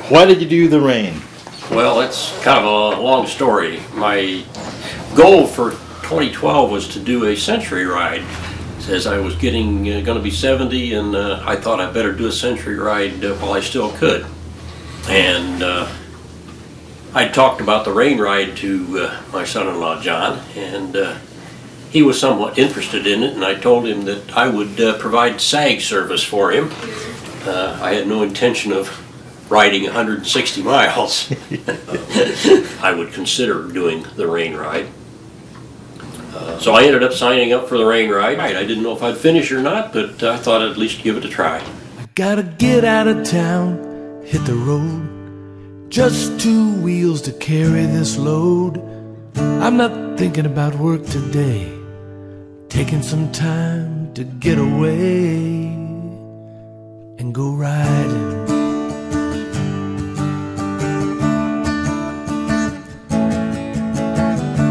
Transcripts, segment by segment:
Why did you do the rain? Well, it's kind of a long story. My goal for 2012 was to do a century ride. As I was getting going to be 70, and I thought I better do a century ride while I still could. And I talked about the rain ride to my son-in-law John, and he was somewhat interested in it, and I told him that I would provide SAG service for him. I had no intention of riding 160 miles. I would consider doing the rain ride. So I ended up signing up for the rain ride. I didn't know if I'd finish or not, but I thought I'd at least give it a try. I gotta get out of town, hit the road. Just 2 wheels to carry this load. I'm not thinking about work today. Taking some time to get away and go riding.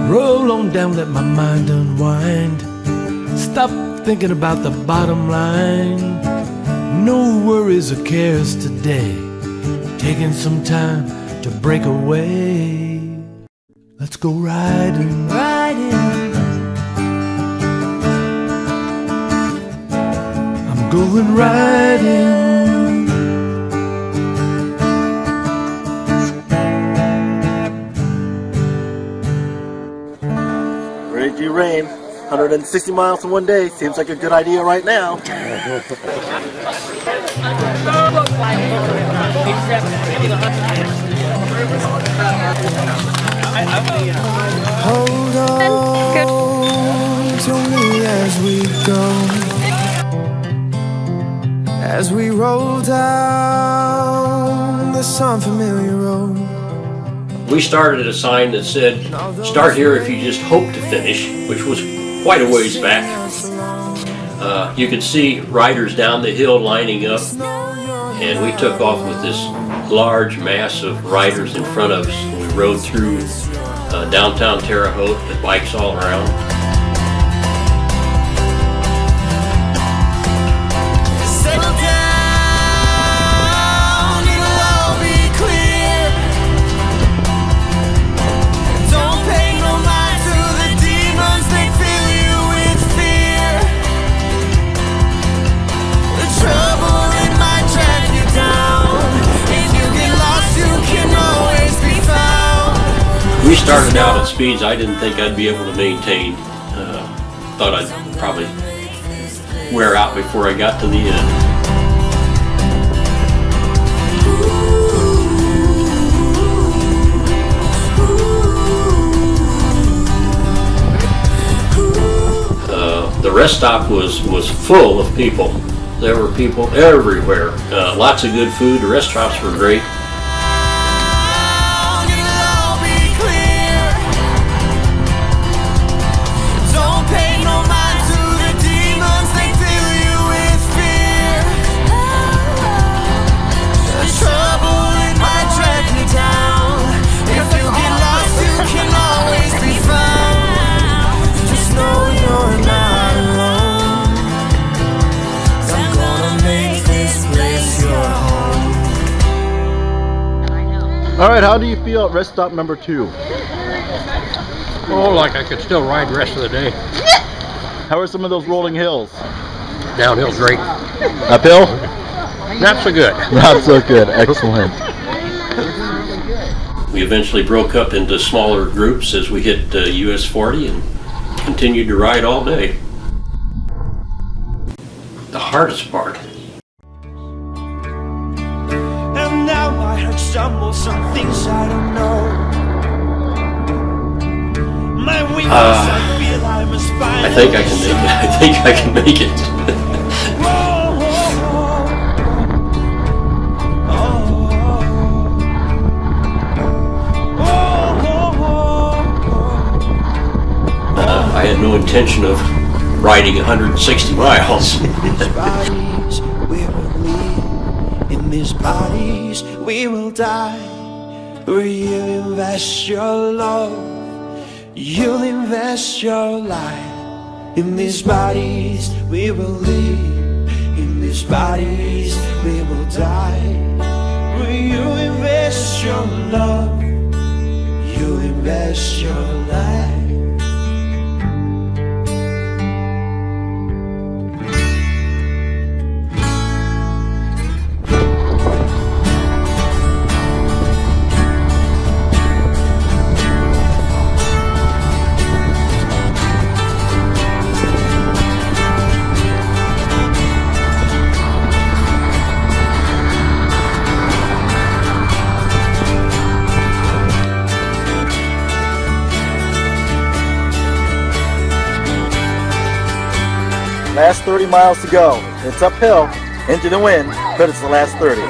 Roll on down, let my mind unwind. Stop thinking about the bottom line. No worries or cares today. Taking some time to break away. Let's go riding, riding. I'm going riding. Ready to do rain. 160 miles in one day. Seems like a good idea right now. Hold on to me as we go, as we roll down this unfamiliar road. We started at a sign that said, "Start here if you just hope to finish," which was quite a ways back. You could see riders down the hill lining up, and we took off with this large mass of riders in front of us. We rode through downtown Terre Haute with bikes all around. We started out at speeds I didn't think I'd be able to maintain. Thought I'd probably wear out before I got to the end. The rest stop was full of people. There were people everywhere. Lots of good food. The rest stops were great. All right, how do you feel at rest stop number 2? Oh, like I could still ride the rest of the day. How are some of those rolling hills? Downhill's great. Uphill? Not so good. Not so good. Excellent. We eventually broke up into smaller groups as we hit US 40 and continued to ride all day. The hardest part. And now my heart stumbles on things I don't know. My wings, I feel I must find. I think I can make it. I think I can make it. I had no intention of riding 160 miles. In these bodies we will die. Will you invest your love? You'll invest your life. In these bodies we will live. In these bodies we will die. Will you invest invest your love, you'll invest your life. Last 30 miles to go. It's uphill, into the wind, but it's the last 30.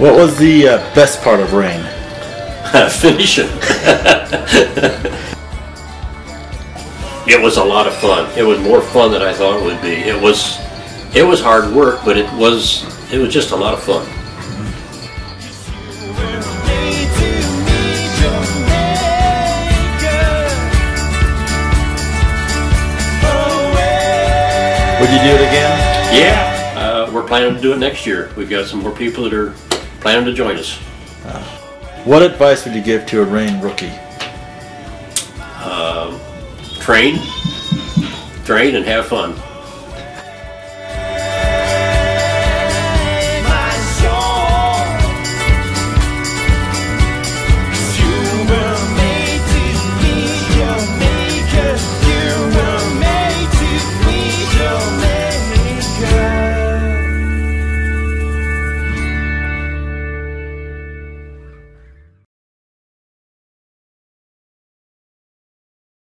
What was the best part of rain? Finishing. It was a lot of fun. It was more fun than I thought it would be. It was hard work, but it was just a lot of fun. Would you do it again? Yeah, we're planning to do it next year. We've got some more people that are planning to join us. What advice would you give to a rain rookie? Train and have fun.